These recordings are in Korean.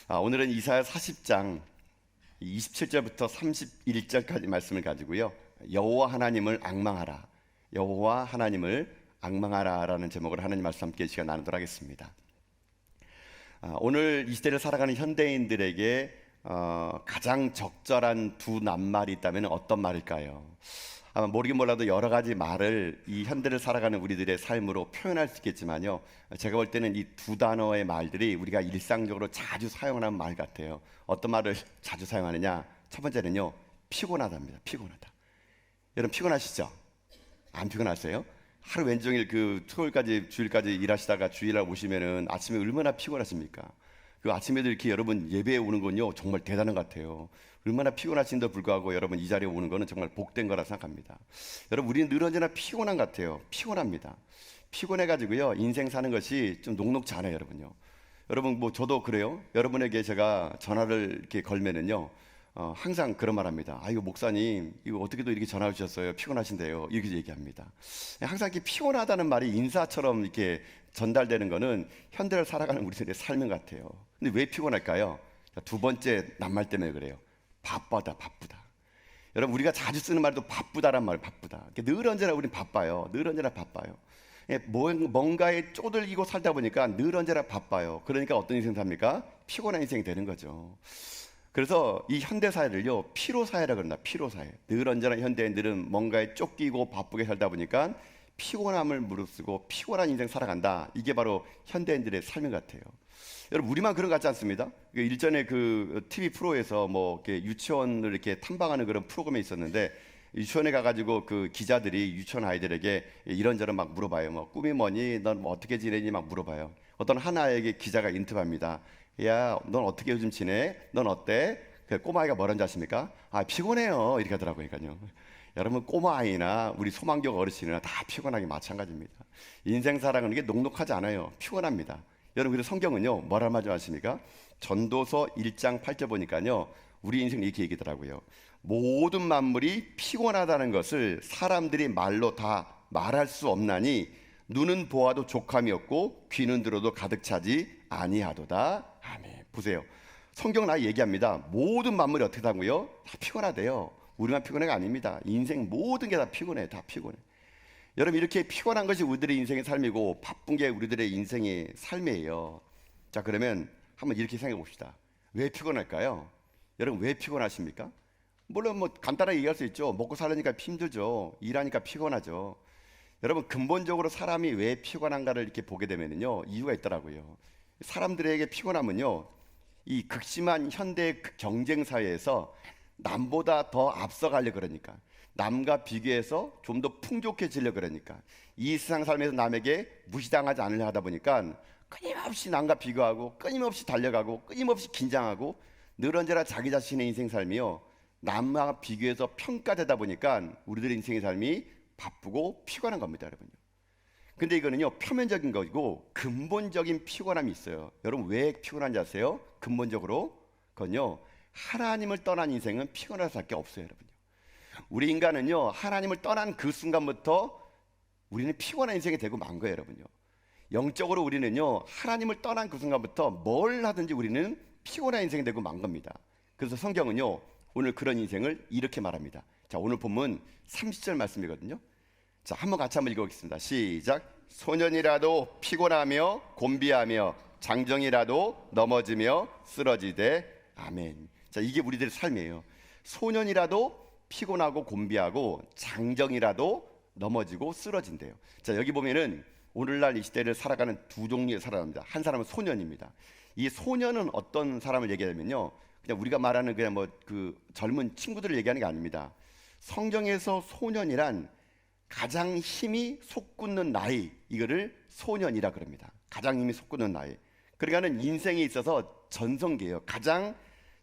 오늘은 이사야 40장 27절부터 31절까지 말씀을 가지고요. 여호와 하나님을 앙망하라, 여호와 하나님을 앙망하라라는 제목으로 하나님 말씀 함께 시간 나누도록 하겠습니다. 오늘 이 시대를 살아가는 현대인들에게 가장 적절한 두 낱말이 있다면 어떤 말일까요? 아마 모르긴 몰라도 여러 가지 말을 이 현대를 살아가는 우리들의 삶으로 표현할 수 있겠지만요, 제가 볼 때는 이 두 단어의 말들이 우리가 일상적으로 자주 사용하는 말 같아요. 어떤 말을 자주 사용하느냐? 첫 번째는요, 피곤하다입니다. 피곤하다. 여러분 피곤하시죠? 안 피곤하세요? 하루 왼종일 토요일까지 주일까지 일하시다가 주일날 오시면은 아침에 얼마나 피곤하십니까? 그 아침에도 이렇게 여러분 예배에 오는 건요 정말 대단한 것 같아요. 얼마나 피곤하신데도 불구하고 여러분 이 자리에 오는 거는 정말 복된 거라 생각합니다. 여러분 우리는 늘 언제나 피곤한 것 같아요. 피곤합니다. 피곤해가지고요 인생 사는 것이 좀 녹록지 않아요, 여러분요. 여러분 저도 그래요. 여러분에게 제가 전화를 이렇게 걸면은요 항상 그런 말합니다. 이거 목사님 이거 어떻게도 이렇게 전화 주셨어요? 피곤하신데요. 이렇게 얘기합니다. 항상 이렇게 피곤하다는 말이 인사처럼 이렇게 전달되는 거는 현대를 살아가는 우리들의 삶인 것 같아요. 근데 왜 피곤할까요? 두 번째 낱말 때문에 그래요. 바쁘다. 여러분 우리가 자주 쓰는 말도 바쁘다란 말, 바쁘다. 늘 언제나 우린 바빠요. 늘 언제나 바빠요. 뭔가에 쪼들리고 살다 보니까 늘 언제나 바빠요. 그러니까 어떤 인생 삽니까? 피곤한 인생이 되는 거죠. 그래서 이 현대사회를요 피로사회라고 그런다. 피로사회. 늘 언제나 현대인들은 뭔가에 쫓기고 바쁘게 살다 보니까 피곤함을 무릅쓰고 피곤한 인생 살아간다. 이게 바로 현대인들의 삶인 것 같아요. 여러분 우리만 그런 것 같지 않습니다? 일전에 TV 프로에서 이렇게 유치원을 이렇게 탐방하는 그런 프로그램이 있었는데, 유치원에 가가지고 기자들이 유치원 아이들에게 이런저런 막 물어봐요. 꿈이 뭐니? 넌 어떻게 지내니? 막 물어봐요. 어떤 하나에게 기자가 인터뷰합니다. 야, 넌 어떻게 요즘 지내? 넌 어때? 꼬마아이가 뭐라는지 아십니까? 피곤해요. 이렇게 하더라고요. 여러분 꼬마아이나 우리 소망적 어르신이나 다 피곤하기 마찬가지입니다. 인생 살아가는 게 녹록하지 않아요. 피곤합니다. 여러분 그래서 성경은요 뭐라 말씀 하십니까? 전도서 1장 8절 보니까요 우리 인생 이렇게 얘기더라고요. 모든 만물이 피곤하다는 것을 사람들이 말로 다 말할 수 없나니 눈은 보아도 족함이 없고 귀는 들어도 가득 차지 아니하도다. 아멘. 보세요. 성경은 아예 얘기합니다. 모든 만물이 어떻게 하고요? 다 피곤하대요. 우리만 피곤해가 아닙니다. 인생 모든 게 다 피곤해. 다 피곤해. 여러분 이렇게 피곤한 것이 우리들의 인생의 삶이고 바쁜 게 우리들의 인생의 삶이에요. 자, 그러면 한번 이렇게 생각해 봅시다. 왜 피곤할까요? 여러분 왜 피곤하십니까? 물론 간단하게 얘기할 수 있죠. 먹고 살려니까 힘들죠. 일하니까 피곤하죠. 여러분 근본적으로 사람이 왜 피곤한가를 이렇게 보게 되면요 이유가 있더라고요. 사람들에게 피곤함은요 이 극심한 현대 경쟁 사회에서 남보다 더 앞서가려 그러니까, 남과 비교해서 좀 더 풍족해지려 그러니까, 이 세상 삶에서 남에게 무시당하지 않으려 하다 보니까 끊임없이 남과 비교하고 끊임없이 달려가고 끊임없이 긴장하고 늘 언제나 자기 자신의 인생 삶이요 남과 비교해서 평가되다 보니까 우리들의 인생의 삶이 바쁘고 피곤한 겁니다, 여러분요. 근데 이거는요 표면적인 거고 근본적인 피곤함이 있어요. 여러분 왜 피곤한지 아세요? 근본적으로 그건요 하나님을 떠난 인생은 피곤할 수밖에 없어요, 여러분요. 우리 인간은요 하나님을 떠난 그 순간부터 우리는 피곤한 인생이 되고 만 거예요, 여러분요. 영적으로 우리는요 하나님을 떠난 그 순간부터 뭘 하든지 우리는 피곤한 인생이 되고 만 겁니다. 그래서 성경은요 오늘 그런 인생을 이렇게 말합니다. 자, 오늘 본문 30절 말씀이거든요. 자, 한번 같이 한번 읽어보겠습니다. 시작. 소년이라도 피곤하며 곤비하며 장정이라도 넘어지며 쓰러지되 아멘. 자, 이게 우리들의 삶이에요. 소년이라도 피곤하고 곤비하고 장정이라도 넘어지고 쓰러진대요. 자, 여기 보면은 오늘날 이 시대를 살아가는 두 종류의 사람입니다. 한 사람은 소년입니다. 이 소년은 어떤 사람을 얘기하냐면요 그냥 우리가 말하는 그냥 젊은 친구들을 얘기하는 게 아닙니다. 성경에서 소년이란 가장 힘이 솟구는 나이, 이거를 소년이라 그럽니다. 가장 힘이 솟구는 나이. 그러니까는 인생에 있어서 전성기예요. 가장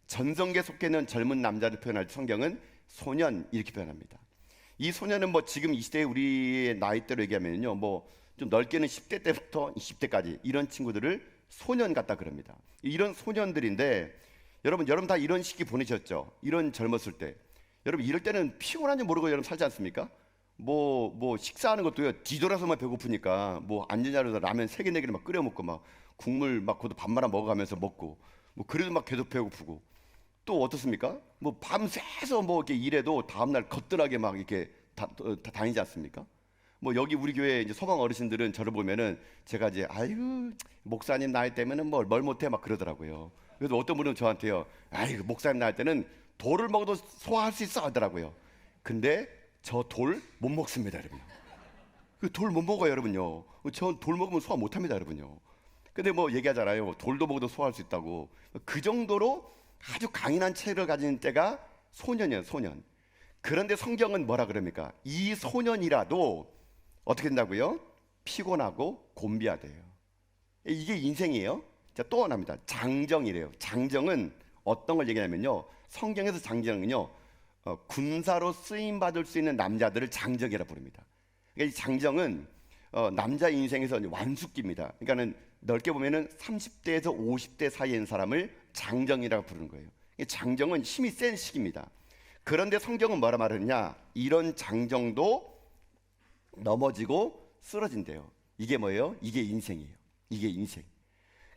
전성기에 속해 있는 젊은 남자를 표현할 때 성경은 소년 이렇게 표현합니다. 이 소년은 지금 이 시대의 우리의 나이대로 얘기하면요 좀 넓게는 10대 때부터 20대까지 이런 친구들을 소년 같다 그럽니다. 이런 소년들인데 여러분 다 이런 시기 보내셨죠? 이런 젊었을 때 여러분 이럴 때는 피곤한지 모르고 여러분 살지 않습니까? 식사하는 것도요 뒤돌아서만 배고프니까 앉은 자리에서 라면 3개 4개를 막 끓여 먹고 막 국물 막 그것도 밥 말아 먹어가면서 먹고 뭐 그래도 막 계속 배고프고 또 어떻습니까? 뭐 밤새서 뭐 이렇게 일해도 다음날 거뜬하게 막 이렇게 다니지 않습니까? 뭐 여기 우리 교회 이제 소방 어르신들은 저를 보면은 제가 이제 아이고 목사님 나이 때면은 뭘 못해 막 그러더라고요. 그래서 어떤 분은 저한테요, 아이고 목사님 나이 때는 돌을 먹어도 소화할 수 있어 하더라고요. 근데 저 돌 못 먹습니다, 여러분. 그 돌 못 먹어요, 여러분요. 저 돌 먹으면 소화 못 합니다, 여러분요. 근데 뭐 얘기하잖아요. 돌도 먹어도 소화할 수 있다고. 그 정도로 아주 강인한 체력을 가진 때가 소년이에요, 소년. 그런데 성경은 뭐라 그럽니까? 이 소년이라도 어떻게 된다고요? 피곤하고 곤비하대요. 이게 인생이에요. 자, 또 하나입니다. 장정이래요. 장정은 어떤 걸 얘기하냐면요. 성경에서 장정은요, 군사로 쓰임 받을 수 있는 남자들을 장정이라 부릅니다. 그러니까 이 장정은 남자 인생에서 완숙기입니다. 그러니까는 넓게 보면은 30대에서 50대 사이에 있는 사람을 장정이라고 부르는 거예요. 장정은 힘이 센 시기입니다. 그런데 성경은 뭐라 말하느냐? 이런 장정도 넘어지고 쓰러진대요. 이게 뭐예요? 이게 인생이에요. 이게 인생.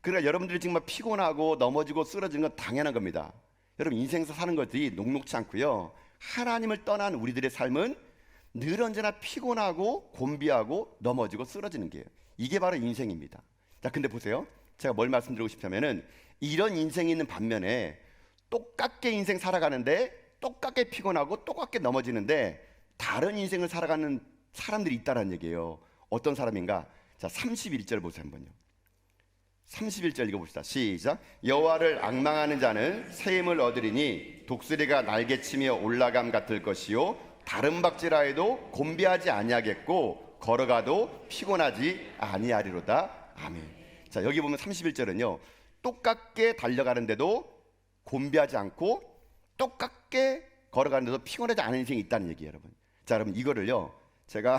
그러니까 여러분들이 정말 피곤하고 넘어지고 쓰러지는 건 당연한 겁니다. 여러분 인생에서 사는 것들이 녹록지 않고요. 하나님을 떠난 우리들의 삶은 늘 언제나 피곤하고 곤비하고 넘어지고 쓰러지는 게요. 이게 바로 인생입니다. 자, 근데 보세요. 제가 뭘 말씀드리고 싶냐면은 이런 인생이 있는 반면에 똑같게 인생 살아가는데 똑같게 피곤하고 똑같게 넘어지는데 다른 인생을 살아가는 사람들이 있다는 얘기예요. 어떤 사람인가? 자, 31절 보세요 한번요. 31절 읽어봅시다. 시작. 여호와를 앙망하는 자는 새 힘을 얻으리니 독수리가 날개치며 올라감 같을 것이요 다른 박질하여도 곤비하지 아니하겠고 걸어가도 피곤하지 아니하리로다. 아멘. 자, 여기 보면 31절은요 똑같게 달려가는데도 곤비하지 않고 똑같게 걸어가는데도 피곤하지 않은 인생이 있다는 얘기예요, 여러분. 자, 여러분 이거를요 제가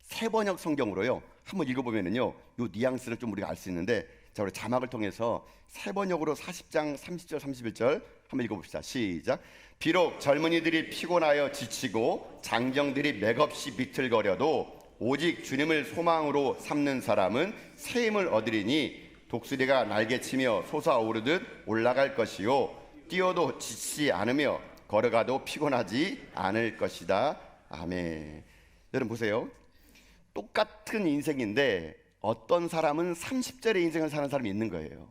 세번역 성경으로요 한번 읽어보면은요 요 뉘앙스를 좀 우리가 알 수 있는데, 자, 우리 자막을 통해서 세번역으로 40장 30절 31절 한번 읽어봅시다. 시작. 비록 젊은이들이 피곤하여 지치고 장정들이 맥없이 비틀거려도 오직 주님을 소망으로 삼는 사람은 새 힘을 얻으리니 독수리가 날개치며 솟아오르듯 올라갈 것이요 뛰어도 지치지 않으며 걸어가도 피곤하지 않을 것이다. 아멘. 여러분 보세요. 똑같은 인생인데 어떤 사람은 30절의 인생을 사는 사람이 있는 거예요.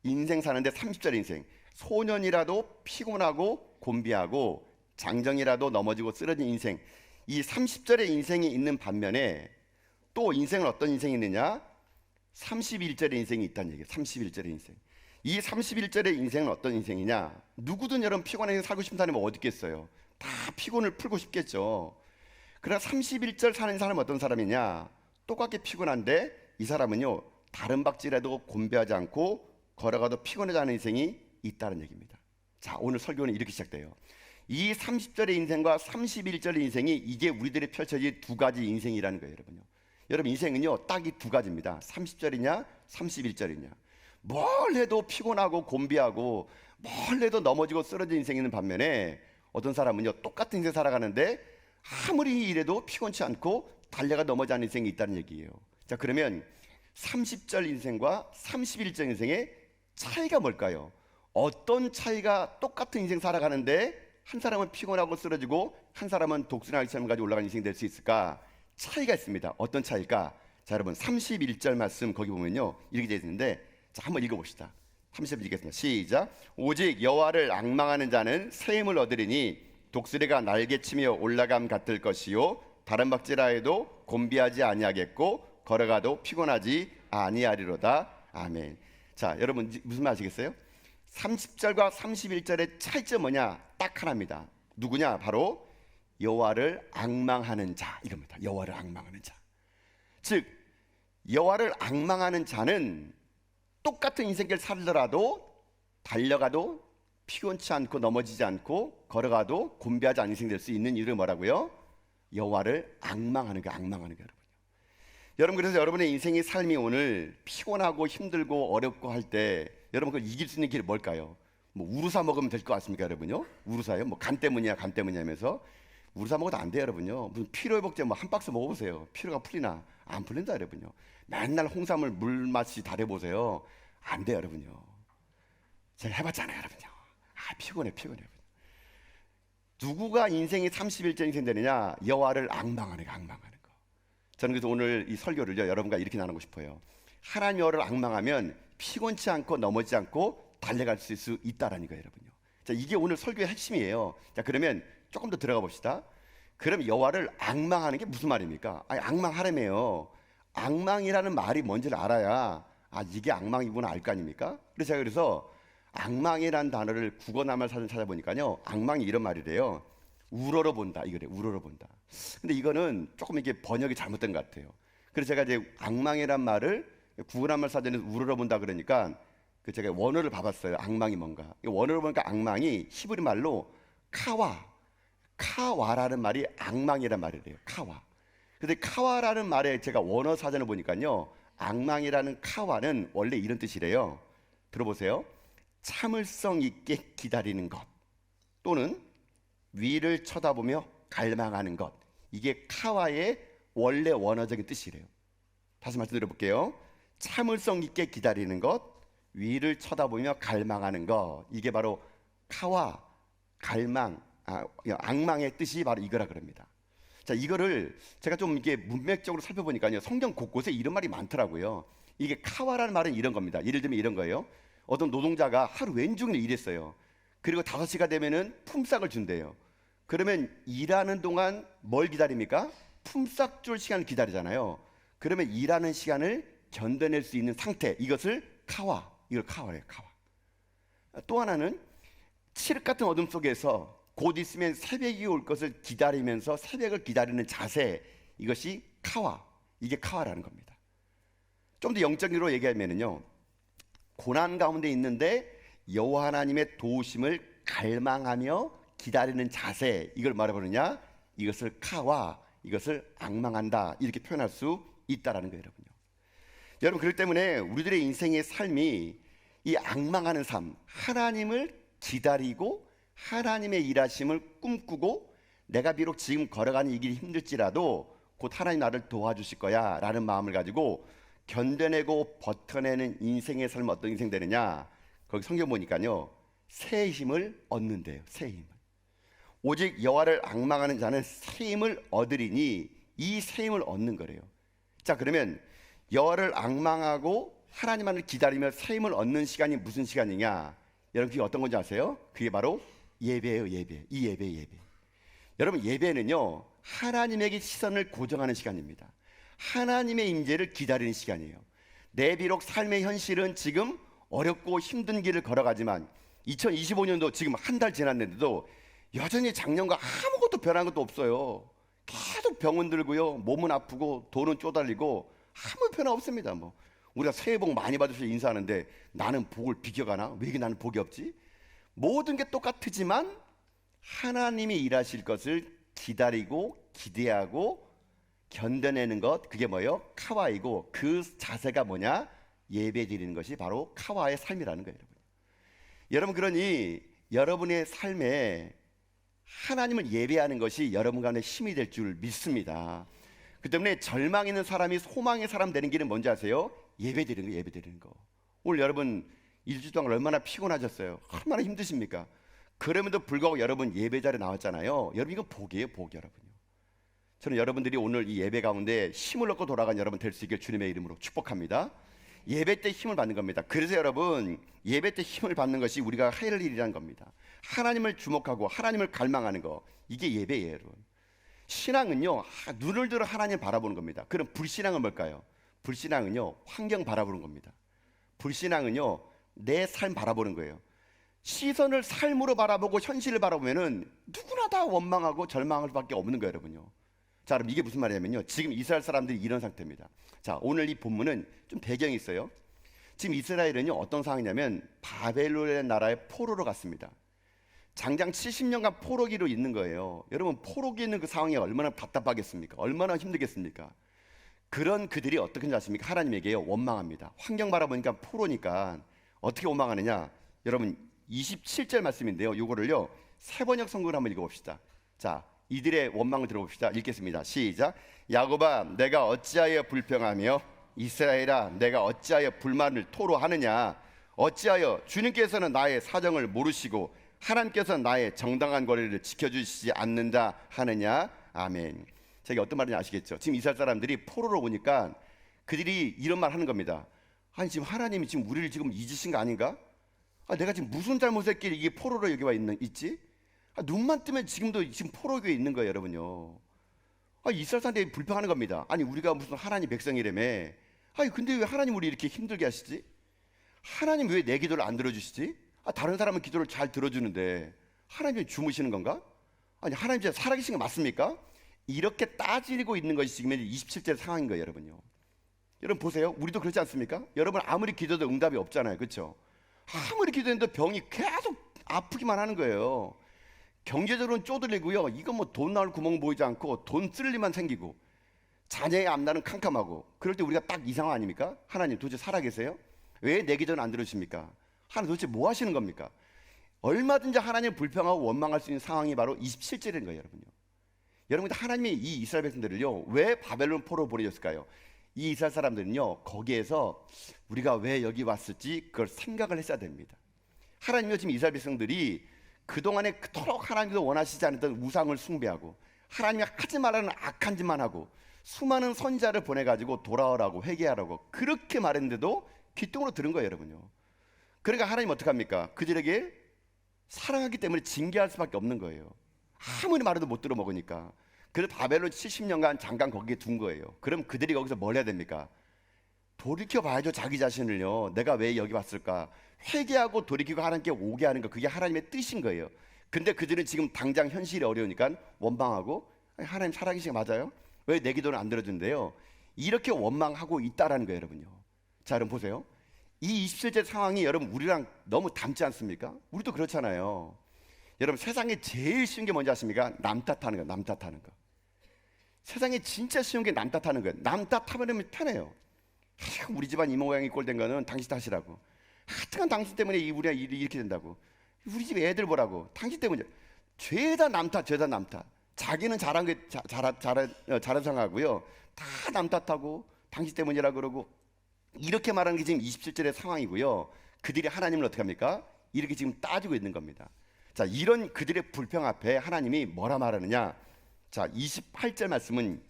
인생 사는데 30절의 인생. 소년이라도 피곤하고 곤비하고 장정이라도 넘어지고 쓰러진 인생. 이 30절의 인생이 있는 반면에 또 인생은 어떤 인생이 있느냐? 31절의 인생이 있다는 얘기예요. 31절의 인생. 이 31절의 인생은 어떤 인생이냐? 누구든 여러분 피곤하게 살고 싶은 사람이 어디 있겠어요? 다 피곤을 풀고 싶겠죠. 그러나 31절 사는 사람은 어떤 사람이냐? 똑같게 피곤한데 이 사람은요 다른 박질에도 곤비하지 않고 걸어가도 피곤하지 않은 인생이 있다는 얘기입니다. 자, 오늘 설교는 이렇게 시작돼요. 이 30절의 인생과 31절의 인생이 이게 우리들이 펼쳐질 두 가지 인생이라는 거예요, 여러분요. 여러분 인생은요 딱 이 두 가지입니다. 30절이냐 31절이냐. 뭘 해도 피곤하고 곤비하고 뭘 해도 넘어지고 쓰러진 인생이 있는 반면에 어떤 사람은요 똑같은 인생 살아가는데 아무리 일해도 피곤치 않고 달려가 넘어지 않는 인생이 있다는 얘기예요. 자, 그러면 30절 인생과 31절 인생의 차이가 뭘까요? 어떤 차이가 똑같은 인생 살아가는데 한 사람은 피곤하고 쓰러지고 한 사람은 독수리날 처럼 가지고 올라가는 인생이 될 수 있을까? 차이가 있습니다. 어떤 차이일까? 자, 여러분 31절 말씀 거기 보면요 이렇게 되어 있는데, 자, 한번 읽어봅시다. 30절 읽겠습니다. 시작. 오직 여호와를 앙망하는 자는 새 힘을 얻으리니 독수리가 날개치며 올라감 같을 것이요 다른 박질하여도 곤비하지 아니하겠고 걸어가도 피곤하지 아니하리로다. 아멘. 자, 여러분 무슨 말 아시겠어요? 30절과 31절의 차이점 뭐냐? 딱 하나입니다. 누구냐? 바로 여호와를 앙망하는 자, 이겁니다. 여호와를 앙망하는 자. 즉 여호와를 앙망하는 자는 똑같은 인생길 살더라도 달려가도 피곤치 않고 넘어지지 않고 걸어가도 곤비하지 않은 인생 될 수 있는 이유를 뭐라고요? 여호와를 앙망하는 거, 앙망하는 거, 여러분요. 여러분, 그래서 여러분의 인생의 삶이 오늘 피곤하고 힘들고 어렵고 할 때 여러분 그걸 이길 수 있는 길이 뭘까요? 뭐 우루사 먹으면 될 것 같습니까, 여러분요? 우루사요? 뭐 간 때문이야, 간 때문이야 하면서 우루사 먹어도 안 돼요, 여러분요. 무슨 피로회복제 뭐 한 박스 먹어보세요. 피로가 풀리나? 안 풀린다, 여러분요. 맨날 홍삼을 물맛이 달여보세요. 안 돼요, 여러분요. 제가 해봤잖아요, 여러분요. 피곤해. 누구가 인생이 31째 인생 되느냐? 여호와를 앙망하는 거. 저는 그래서 오늘 이 설교를요, 여러분과 이렇게 나누고 싶어요. 하나님 여호와를 앙망하면 피곤치 않고 넘어지지 않고 달려갈 수 있다라는 거예요, 여러분요. 자, 이게 오늘 설교의 핵심이에요. 자, 그러면 조금 더 들어가 봅시다. 그럼 여호와를 앙망하는 게 무슨 말입니까? 앙망하라며요. 앙망이라는 말이 뭔지를 알아야 이게 앙망이구나 알 거 아닙니까? 그래서 앙망이라는 단어를 국어나말 사전 찾아보니까요, 앙망이 이런 말이래요. 우러러 본다, 이거래. 우러러 본다. 근데 이거는 조금 이게 번역이 잘못된 것 같아요. 그래서 제가 이제 앙망이란 말을 국어나말 사전에서 우러러 본다 그러니까 제가 원어를 봐봤어요. 앙망이 뭔가. 원어를 보니까 앙망이 히브리 말로 카와라는 말이 앙망이란 말이래요. 카와. 근데 카와라는 말에 제가 원어 사전을 보니까요, 앙망이라는 카와는 원래 이런 뜻이래요. 들어보세요. 참을성 있게 기다리는 것, 또는 위를 쳐다보며 갈망하는 것. 이게 카와의 원래 원어적인 뜻이래요. 다시 말씀드려볼게요. 참을성 있게 기다리는 것, 위를 쳐다보며 갈망하는 것. 이게 바로 카와, 갈망, 앙망의 뜻이 바로 이거라 그럽니다. 자, 이거를 제가 좀 이게 문맥적으로 살펴보니까요, 성경 곳곳에 이런 말이 많더라고요. 이게 카와라는 말은 이런 겁니다. 예를 들면 이런 거예요. 어떤 노동자가 하루 왼종일 일했어요. 그리고 5시가 되면은 품삯을 준대요. 그러면 일하는 동안 뭘 기다립니까? 품삯 줄 시간을 기다리잖아요. 그러면 일하는 시간을 견뎌낼 수 있는 상태, 이것을 이걸 카와래요. 카와. 또 하나는 칠흑 같은 어둠 속에서 곧 있으면 새벽이 올 것을 기다리면서 새벽을 기다리는 자세, 이것이 이게 카와라는 겁니다. 좀 더 영적으로 얘기하면은요, 고난 가운데 있는데 여호와 하나님의 도우심을 갈망하며 기다리는 자세, 이걸 말해보느냐? 이것을 이것을 앙망한다, 이렇게 표현할 수 있다라는 거예요, 여러분요. 여러분, 그렇기 때문에 우리들의 인생의 삶이 이 앙망하는 삶, 하나님을 기다리고 하나님의 일하심을 꿈꾸고, 내가 비록 지금 걸어가는 이 길이 힘들지라도 곧 하나님 나를 도와주실 거야 라는 마음을 가지고 견뎌내고 버텨내는 인생의 삶은 어떤 인생 되느냐? 거기 성경 보니까요, 새 힘을 얻는데요. 새 힘을. 오직 여호와를 앙망하는 자는 새 힘을 얻으리니, 이 새 힘을 얻는 거래요. 자, 그러면 여호와를 앙망하고 하나님만을 기다리며 새 힘을 얻는 시간이 무슨 시간이냐? 여러분, 그게 어떤 건지 아세요? 그게 바로 예배예요. 예배. 이 예배. 여러분, 예배는요, 하나님에게 시선을 고정하는 시간입니다. 하나님의 임재를 기다리는 시간이에요. 내 비록 삶의 현실은 지금 어렵고 힘든 길을 걸어가지만 2025년도 지금 한 달 지났는데도 여전히 작년과 아무것도 변한 것도 없어요. 계속 병원 들고요, 몸은 아프고 돈은 쪼달리고 아무 변화 없습니다. 우리가 새해 복 많이 받으셔서 인사하는데 나는 복을 비껴가나? 왜 이게 나는 복이 없지? 모든 게 똑같지만 하나님이 일하실 것을 기다리고 기대하고 견뎌내는 것, 그게 뭐예요? 카와이고, 그 자세가 뭐냐? 예배 드리는 것이 바로 카와의 삶이라는 거예요, 여러분. 여러분, 그러니 여러분의 삶에 하나님을 예배하는 것이 여러분 간의 힘이 될 줄 믿습니다. 그 때문에 절망 있는 사람이 소망의 사람 되는 길은 뭔지 아세요? 예배 드리는 거, 예배 드리는 거. 오늘 여러분 일주일 동안 얼마나 피곤하셨어요? 얼마나 힘드십니까? 그럼에도 불구하고 여러분 예배 자리에 나왔잖아요. 여러분, 이건 복이에요, 복. 여러분요. 저는 여러분들이 오늘 이 예배 가운데 힘을 얻고 돌아간 여러분 될 수 있길 주님의 이름으로 축복합니다. 예배 때 힘을 받는 겁니다. 그래서 여러분, 예배 때 힘을 받는 것이 우리가 할 일이라는 겁니다. 하나님을 주목하고 하나님을 갈망하는 거, 이게 예배예요, 여러분. 신앙은요, 눈을 들어 하나님 바라보는 겁니다. 그럼 불신앙은 뭘까요? 불신앙은요, 환경 바라보는 겁니다. 불신앙은요, 내 삶 바라보는 거예요. 시선을 삶으로 바라보고 현실을 바라보면은 누구나 다 원망하고 절망할 수밖에 없는 거예요, 여러분요. 자, 그럼 이게 무슨 말이냐면요, 지금 이스라엘 사람들이 이런 상태입니다. 자, 오늘 이 본문은 좀 배경이 있어요. 지금 이스라엘은요, 어떤 상황이냐면 바벨론의 나라에 포로로 갔습니다. 장장 70년간 포로기로 있는 거예요. 여러분, 포로기 있는 그 상황이 얼마나 답답하겠습니까? 얼마나 힘들겠습니까? 그런 그들이 어떻게 하십니까? 하나님에게요, 원망합니다. 환경 바라보니까 포로니까 어떻게 원망하느냐? 여러분, 27절 말씀인데요, 이거를요 세번역 성경을 한번 읽어봅시다. 자, 이들의 원망을 들어봅시다. 읽겠습니다. 시작. 야곱아, 내가 어찌하여 불평하며 이스라엘아, 내가 어찌하여 불만을 토로하느냐? 어찌하여 주님께서는 나의 사정을 모르시고 하나님께서는 나의 정당한 거리를 지켜주시지 않는다 하느냐. 아멘. 제가 어떤 말인지 아시겠죠? 지금 이스라엘 사람들이 포로로 오니까 그들이 이런 말 하는 겁니다. 아니 지금 하나님이 지금 우리를 지금 잊으신 거 아닌가? 내가 지금 무슨 잘못했길래 이게 포로로 여기 와 있지? 눈만 뜨면 지금도 지금 포로교에 있는 거예요, 여러분요. 이스라엘 사람들이 불평하는 겁니다. 아니 우리가 무슨 하나님 백성이라며. 근데 왜 하나님 우리 이렇게 힘들게 하시지? 하나님 왜 내 기도를 안 들어주시지? 다른 사람은 기도를 잘 들어주는데 하나님이 주무시는 건가? 아니 하나님 진짜 살아계신 거 맞습니까? 이렇게 따지고 있는 것이 지금 27절 상황인 거예요, 여러분요. 여러분 보세요. 우리도 그렇지 않습니까? 여러분 아무리 기도해도 응답이 없잖아요, 그렇죠? 아무리 기도했는데 병이 계속 아프기만 하는 거예요. 경제적으로는 쪼들리고요. 이거 뭐 돈 나올 구멍 보이지 않고 돈 쓸 일만 생기고 자녀의 앞날은 캄캄하고. 그럴 때 우리가 딱 이 상황 아닙니까? 하나님 도대체 살아계세요? 왜 내 기도는 안 들으십니까? 하나님 도대체 뭐 하시는 겁니까? 얼마든지 하나님을 불평하고 원망할 수 있는 상황이 바로 27절인 거예요, 여러분요. 여러분 하나님이 이 이스라엘 백성들을요 왜 바벨론 포로 보내줬을까요? 이 이스라엘 사람들은요 거기에서 우리가 왜 여기 왔을지 그걸 생각을 했어야 됩니다. 하나님이요 지금 이스라엘 백성들이 그동안에 그토록 하나님도 원하시지 않았던 우상을 숭배하고 하나님이 하지 말라는 악한 짓만 하고 수많은 선지자를 보내가지고 돌아오라고 회개하라고 그렇게 말했는데도 귀뚱으로 들은 거예요, 여러분요. 그러니까 하나님 어떡합니까? 그들에게 사랑하기 때문에 징계할 수밖에 없는 거예요. 아무리 말해도 못 들어먹으니까. 그래서 바벨론 70년간 잠깐 거기에 둔 거예요. 그럼 그들이 거기서 뭘 해야 됩니까? 돌이켜 봐야죠, 자기 자신을요. 내가 왜 여기 왔을까? 회개하고 돌이키고 하나님께 오게 하는 거, 그게 하나님의 뜻인 거예요. 근데 그들은 지금 당장 현실이 어려우니까 원망하고 하나님 살아계신 거 맞아요? 왜 내 기도는 안 들어준대요? 이렇게 원망하고 있다라는 거예요, 여러분요. 자, 여러분 보세요. 이 27절 상황이 여러분 우리랑 너무 닮지 않습니까? 우리도 그렇잖아요. 여러분 세상에 제일 쉬운 게 뭔지 아십니까? 남 탓하는 거, 남 탓하는 거. 세상에 진짜 쉬운 게 남 탓하는 거예요. 남 탓하면 편해요. 우리 집안 이 모양이 꼴된 거는 당신 탓이라고. 하여튼 당신 때문에 우리가 일이 이렇게 된다고. 우리 집 애들 보라고. 당신 때문에. 죄다 남 탓, 죄다 남 탓. 자기는 잘한 게 잘한 상하고요. 다 남 탓하고 당신 때문이라 그러고 이렇게 말하는 게 지금 27절의 상황이고요. 그들이 하나님을 어떻게 합니까? 이렇게 지금 따지고 있는 겁니다. 자, 이런 그들의 불평 앞에 하나님이 뭐라 말하느냐? 자, 28절 말씀은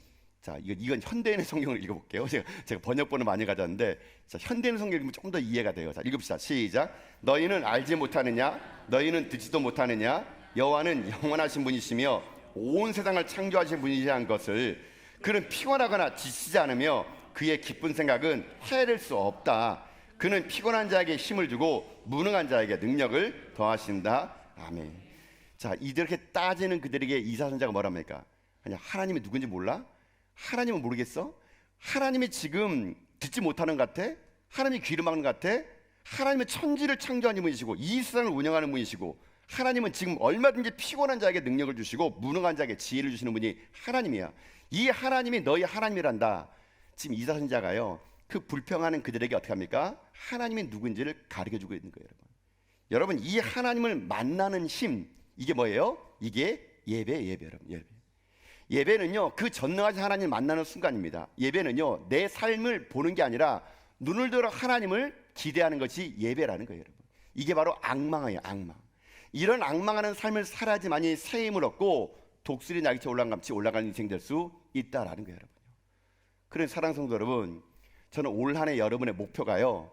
자, 이건 현대인의 성경을 읽어볼게요. 제가 번역본을 많이 가져왔는데 자, 현대인의 성경 읽으면 좀 더 이해가 돼요. 자, 읽읍시다. 시작. 너희는 알지 못하느냐? 너희는 듣지도 못하느냐? 여호와는 영원하신 분이시며 온 세상을 창조하신 분이시라는 것을. 그는 피곤하거나 지치지 않으며 그의 기쁜 생각은 헤아릴 수 없다. 그는 피곤한 자에게 힘을 주고 무능한 자에게 능력을 더하신다. 아멘. 자, 이렇게 따지는 그들에게 이사야 선지자가 뭐라 합니까? 아니, 하나님이 누군지 몰라? 하나님은 모르겠어? 하나님이 지금 듣지 못하는 것 같아? 하나님이 귀를 막는 것 같아? 하나님은 천지를 창조하는 분이시고 이 세상을 운영하는 분이시고 하나님은 지금 얼마든지 피곤한 자에게 능력을 주시고 무능한 자에게 지혜를 주시는 분이 하나님이야. 이 하나님이 너희 하나님이란다. 지금 이사야 선지자가요 그 불평하는 그들에게 어떻게 합니까? 하나님이 누군지를 가르쳐주고 있는 거예요. 여러분 이 하나님을 만나는 힘, 이게 뭐예요? 이게 예배 여러분. 예배는요 그 전능하신 하나님을 만나는 순간입니다. 예배는요 내 삶을 보는 게 아니라 눈을 들어 하나님을 기대하는 것이 예배라는 거예요, 여러분. 이게 바로 악망이에요, 악망. 이런 악망하는 삶을 살아야지만이 새 힘을 얻고 독수리 날개처럼 올라가는 인생 될 수 있다라는 거예요, 여러분. 그런 사랑하는 성도 여러분, 저는 올 한 해 여러분의 목표가요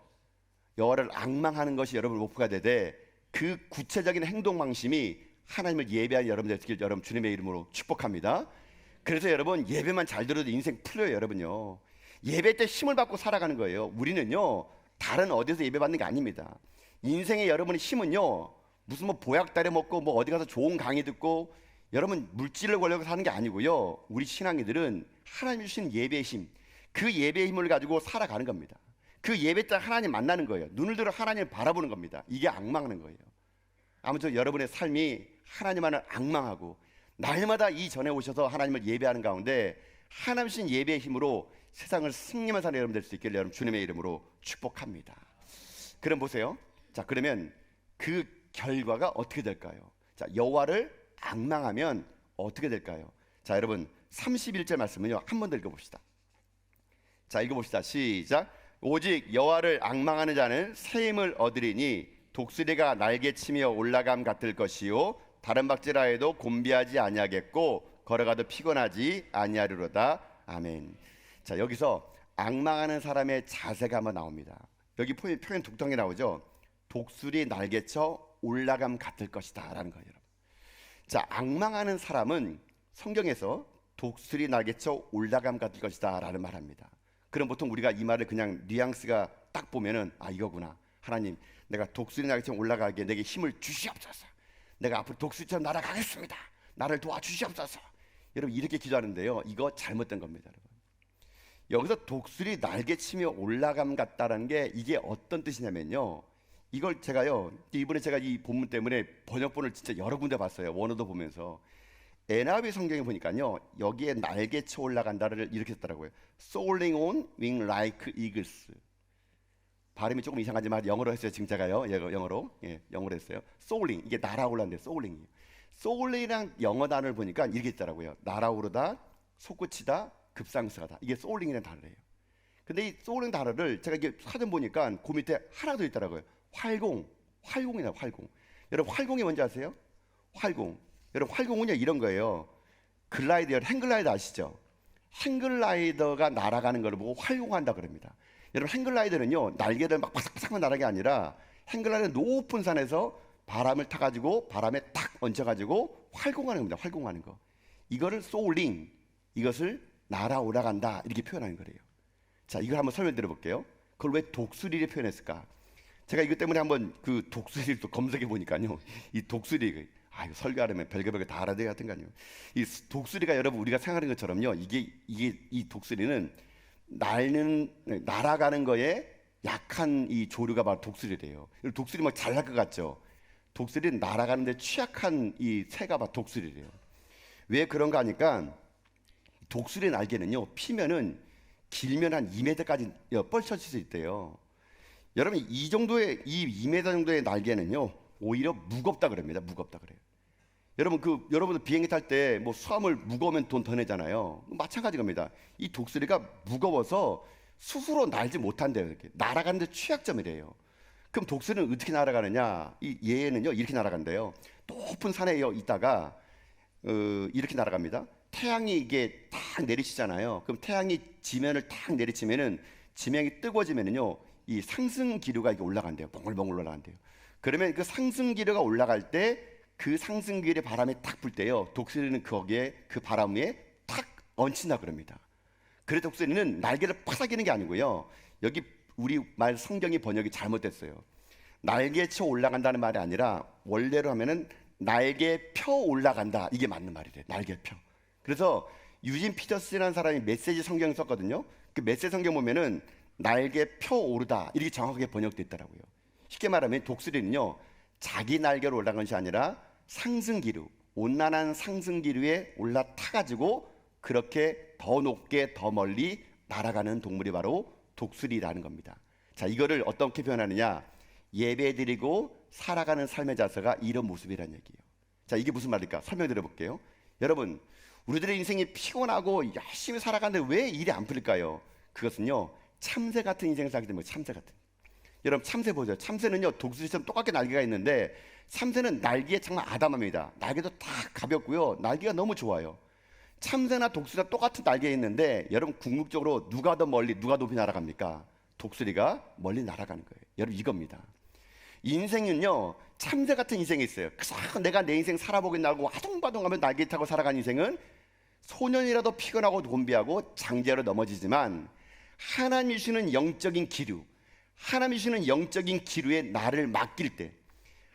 여호와를 악망하는 것이 여러분의 목표가 되되 그 구체적인 행동 방식이 하나님을 예배하는 여러분 되시길 여러분 주님의 이름으로 축복합니다. 그래서 여러분 예배만 잘 들어도 인생 풀려요, 여러분요. 예배 때 힘을 받고 살아가는 거예요. 우리는요 다른 어디서 예배 받는 게 아닙니다. 인생의 여러분의 힘은요 무슨 뭐 보약 따려 먹고 뭐 어디 가서 좋은 강의 듣고 여러분 물질을 걸려서 사는 게 아니고요. 우리 신앙이들은 하나님 주신 예배의 힘, 그 예배의 힘을 가지고 살아가는 겁니다. 그 예배 때 하나님 만나는 거예요. 눈을 들어 하나님을 바라보는 겁니다. 이게 악망하는 거예요. 아무튼 여러분의 삶이 하나님만을 악망하고 날마다 이 전에 오셔서 하나님을 예배하는 가운데 하나님 주신 예배의 힘으로 세상을 승리만 사는 여러분 될 수 있기를 여러분 주님의 이름으로 축복합니다. 그럼 보세요. 자, 그러면 그 결과가 어떻게 될까요? 자, 여호와를 악망하면 어떻게 될까요? 자, 여러분 31절 말씀은요 한 번 더 읽어봅시다. 자, 읽어봅시다. 시작. 오직 여호와를 앙망하는 자는 새 힘을 얻으리니 독수리가 날개치며 올라감 같을 것이요 다른 박질하 해도 곤비하지 아니하겠고 걸어가도 피곤하지 아니하리로다. 아멘. 자, 여기서 앙망하는 사람의 자세가 한번 나옵니다. 여기 표현 독특하게 나오죠. 독수리 날개쳐 올라감 같을 것이다 라는 거예요. 자, 앙망하는 사람은 성경에서 독수리 날개쳐 올라감 같을 것이다 라는 말 합니다. 그럼 보통 우리가 이 말을 그냥 뉘앙스가 딱 보면은 아, 이거구나. 하나님, 내가 독수리 날개처럼 올라가기에 내게 힘을 주시옵소서. 내가 앞으로 독수리처럼 날아가겠습니다. 나를 도와주시옵소서. 여러분, 이렇게 기도하는데요, 이거 잘못된 겁니다. 여러분, 여기서 독수리 날개치며 올라감 같다라는 게 이게 어떤 뜻이냐면요, 이걸 제가요, 이번에 제가 이 본문 때문에 번역본을 진짜 여러 군데 봤어요. 원어도 보면서. NIV 성경에 보니까요, 여기에 날개쳐 올라간다를 이렇게 했더라고요. Soaring on wing like eagles. 발음이 조금 이상하지만 영어로 했어요. 지금 제가요, 영어로 했어요. Soaring, 이게 날아올라는데 Soaring이에요. Soaring이랑 영어 단어를 보니까 이렇게 있더라고요. 날아오르다, 솟구치다, 급상승하다. 이게 Soaring이라는 단어예요. 근데 이 Soaring 단어를 제가 이게 사전 보니까 그 밑에 하나 더 있더라고요. 활공이나 활공. 여러분, 활공이 뭔지 아세요? 활공. 여러분, 활공은요 이런 거예요. 글라이더, 행글라이더 아시죠? 행글라이더가 날아가는 걸 보고 활공한다 그럽니다. 여러분, 행글라이더는요 날개를 막 바삭바삭만 날아가는 게 아니라 행글라이더는 높은 산에서 바람을 타가지고 바람에 탁 얹혀가지고 활공하는 겁니다. 활공하는 거. 이거를 소울링, 이것을 날아 올라간다 이렇게 표현하는 거래요. 자, 이걸 한번 설명드려 볼게요. 그걸 왜 독수리를 표현했을까? 제가 이것 때문에 한번 그 독수리를 또 검색해 보니까요, 이 독수리, 이거 설교하려면 별거 다 알아야 되거든요. 이 독수리가 여러분 우리가 생각하는 것처럼요, 이 독수리는 날아가는 거에 약한 이 조류가 바로 독수리래요. 독수리 막 잘 날 것 같죠? 독수리는 날아가는데 취약한 이 새가 바로 독수리래요. 왜 그런가 하니까 독수리 날개는요, 피면은 길면 한 2m까지 뻗쳐질 수 있대요. 여러분, 이 2m 정도의 날개는요 오히려 무겁다 그럽니다. 무겁다 그래요. 여러분, 여러분들 비행기 탈 때 뭐 수화물 무거우면 돈 더 내잖아요. 마찬가지 겁니다. 이 독수리가 무거워서 스스로 날지 못한대요. 이렇게 날아가는데 취약점이래요. 그럼 독수리는 어떻게 날아가느냐? 얘는요 이렇게 날아간대요. 높은 산에 있다가 이렇게 날아갑니다. 태양이 이게 탁 내리치잖아요. 그럼 태양이 지면을 탁 내리치면은 지면이 뜨거워지면은요 이 상승 기류가 이렇게 올라간대요. 몽글몽글 올라간대요. 그러면 그 상승 기류가 올라갈 때 그 상승 기류의 바람이 탁 불 때요, 독수리는 거기에 그 바람 위에 탁 얹힌다 그럽니다. 그래 독수리는 날개를 파삭이는 게 아니고요, 여기 우리 말 성경이 번역이 잘못됐어요. 날개쳐 올라간다는 말이 아니라 원래로 하면은 날개 펴 올라간다, 이게 맞는 말이래요. 날개 펴. 그래서 유진 피터스라는 사람이 메시지 성경을 썼거든요. 그 메시지 성경 보면은 날개 펴 오르다 이렇게 정확하게 번역돼 있더라고요. 쉽게 말하면 독수리는요 자기 날개로 올라간 것이 아니라 상승기류, 온난한 상승기류에 올라타가지고 그렇게 더 높게 더 멀리 날아가는 동물이 바로 독수리라는 겁니다. 자, 이거를 어떻게 표현하느냐? 예배드리고 살아가는 삶의 자세가 이런 모습이라는 얘기예요. 자, 이게 무슨 말일까? 설명드려 볼게요. 여러분, 우리들의 인생이 피곤하고 열심히 살아가는데 왜 일이 안 풀릴까요? 그것은요 참새 같은 인생을 살기 때문에. 참새 같은. 여러분, 참새 보죠. 참새는요 독수리처럼 똑같게 날개가 있는데 참새는 날개에 정말 아담합니다. 날개도 다 가볍고요, 날개가 너무 좋아요. 참새나 독수리가 똑같은 날개에 있는데 여러분, 궁극적으로 누가 더 멀리, 누가 높이 날아갑니까? 독수리가 멀리 날아가는 거예요. 여러분, 이겁니다. 인생은요 참새 같은 인생이 있어요. 그래서 내가 내 인생 살아보겠다고 아둥바둥하면 날개 타고 살아가는 인생은 소년이라도 피곤하고 곤비하고 장제로 넘어지지만, 하나님이 주시는 영적인 기류, 하나님이 주시는 영적인 기류에 나를 맡길 때,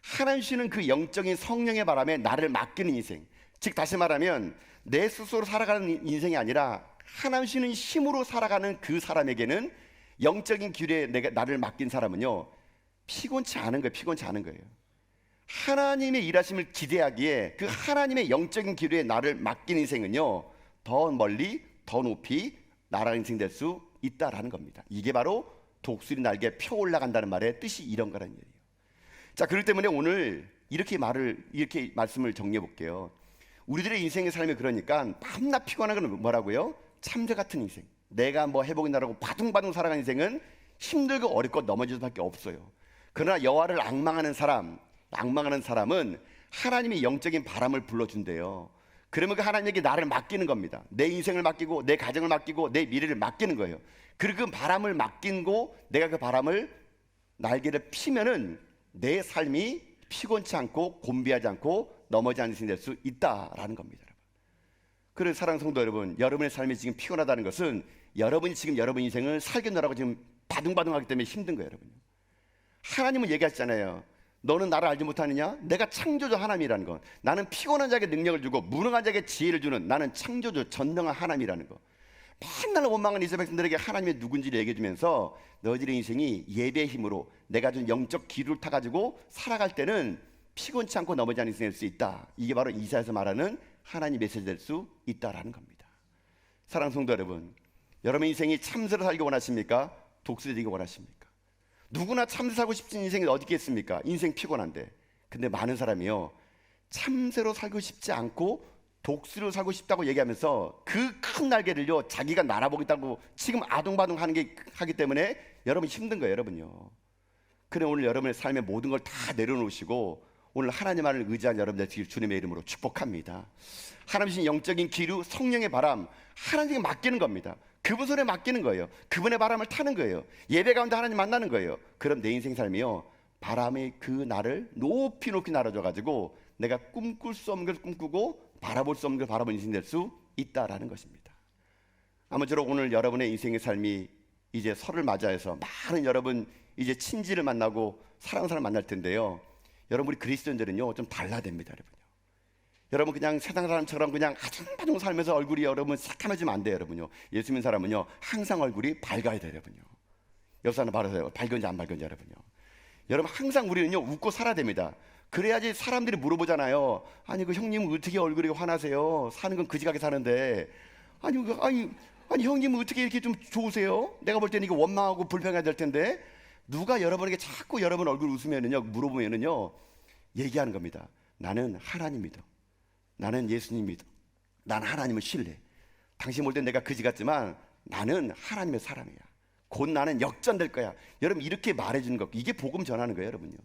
하나님이 주시는 그 영적인 성령의 바람에 나를 맡기는 인생, 즉 다시 말하면 내 스스로 살아가는 인생이 아니라 하나님이 주시는 힘으로 살아가는 그 사람에게는, 영적인 기류에 나를 맡긴 사람은요 피곤치 않은 거예요. 피곤치 않은 거예요. 하나님의 일하심을 기대하기에 그 하나님의 영적인 기류에 나를 맡긴 인생은요 더 멀리 더 높이 날아가는 인생 될 수 있다라는 겁니다. 이게 바로 독수리 날개 펴 올라간다는 말의 뜻이 이런 거라는 얘기예요. 자, 그렇기 때문에 오늘 이렇게 말씀을 정리해 볼게요. 우리들의 인생의 삶이 그러니까 밤낮 피곤한 건 뭐라고요? 참새 같은 인생. 내가 뭐 해보겠다라고 바둥바둥 살아가는 인생은 힘들고 어렵고 넘어질 수밖에 없어요. 그러나 여호와를 앙망하는 사람은 하나님의 영적인 바람을 불러준대요. 그러면 그 하나님에게 나를 맡기는 겁니다. 내 인생을 맡기고 내 가정을 맡기고 내 미래를 맡기는 거예요. 그리고 그 바람을 맡기고 내가 그 바람을 날개를 피면은 내 삶이 피곤치 않고 곤비하지 않고 넘어지지 않는 인생이 될 수 있다라는 겁니다. 그래서 사랑하는 성도 여러분, 여러분의 삶이 지금 피곤하다는 것은 여러분이 지금 여러분 인생을 살겠노라고 지금 바둥바둥하기 때문에 힘든 거예요, 여러분. 하나님은 얘기하시잖아요. 너는 나를 알지 못하느냐? 내가 창조주 하나님이라는 거. 나는 피곤한 자에게 능력을 주고 무능한 자에게 지혜를 주는 나는 창조주 전능한 하나님이라는 거. 맨날 원망한 이스라엘 백성들에게 하나님의 누군지를 얘기해주면서 너희들의 인생이 예배의 힘으로 내가 준 영적 기류를 타가지고 살아갈 때는 피곤치 않고 넘어지지 않는 인생이 될 수 있다. 이게 바로 이사야에서 말하는 하나님 메시지 될 수 있다라는 겁니다. 사랑하는 성도 여러분, 여러분 인생이 참새로 살기 원하십니까? 독수리 되기 원하십니까? 누구나 참새 살고 싶은 인생이 어디 있겠습니까? 인생 피곤한데. 근데 많은 사람이요, 참새로 살고 싶지 않고 독수리로 살고 싶다고 얘기하면서 그 큰 날개를요 자기가 날아보겠다고 지금 아둥바둥 하기 때문에 여러분이 힘든 거예요, 여러분요. 그래 오늘 여러분의 삶의 모든 걸 다 내려놓으시고 오늘 하나님만을 의지한 여러분들 주님의 이름으로 축복합니다. 하나님 주신 영적인 기류, 성령의 바람, 하나님께 맡기는 겁니다. 그분 손에 맡기는 거예요. 그분의 바람을 타는 거예요. 예배 가운데 하나님 만나는 거예요. 그럼 내 인생 삶이요, 바람이 그 나를 높이 높이 날아줘가지고 내가 꿈꿀 수 없는 걸 꿈꾸고 바라볼 수 없는 걸 바라보는 인생이 될 수 있다라는 것입니다. 아무쪼록 오늘 여러분의 인생의 삶이 이제 설을 맞이해서 많은 여러분 이제 친지를 만나고 사랑하는 사람 만날 텐데요, 여러분 우리 그리스도인들은요 좀 달라야 됩니다, 여러분요. 여러분 그냥 세상 사람처럼 그냥 아둥바둥 살면서 얼굴이 여러분 새카매지면 안 돼요, 여러분요. 예수 믿는 사람은요 항상 얼굴이 밝아야 돼요, 여러분요. 옆 사람 바라세요. 밝은지 안 밝은지, 여러분요. 여러분 항상 우리는요 웃고 살아야 됩니다. 그래야지 사람들이 물어보잖아요. 아니 그 형님은 어떻게 얼굴이 환하세요? 사는 건 그지가게 사는데 아니 형님은 어떻게 이렇게 좀 좋으세요? 내가 볼 때는 이거 원망하고 불평해야 될 텐데. 누가 여러분에게 자꾸 여러분 얼굴 웃으면은요, 물어보면은요 얘기하는 겁니다. 나는 하나님 믿어. 나는 예수님 믿어. 난 하나님을 신뢰. 당신 볼 땐 내가 그지 같지만 나는 하나님의 사람이야. 곧 나는 역전될 거야. 여러분 이렇게 말해주는 것, 이게 복음 전하는 거예요, 여러분요.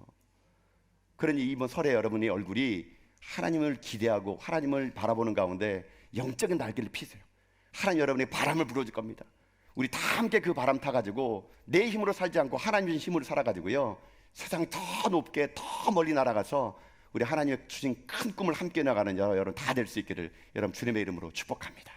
그러니 이번 설에 여러분의 얼굴이 하나님을 기대하고 하나님을 바라보는 가운데 영적인 날개를 피세요. 하나님 여러분의 바람을 불어줄 겁니다. 우리 다 함께 그 바람 타가지고 내 힘으로 살지 않고 하나님의 힘으로 살아가지고요 세상 더 높게 더 멀리 날아가서 우리 하나님의 주신 큰 꿈을 함께 나가는 여러분 다 될 수 있기를 여러분 주님의 이름으로 축복합니다.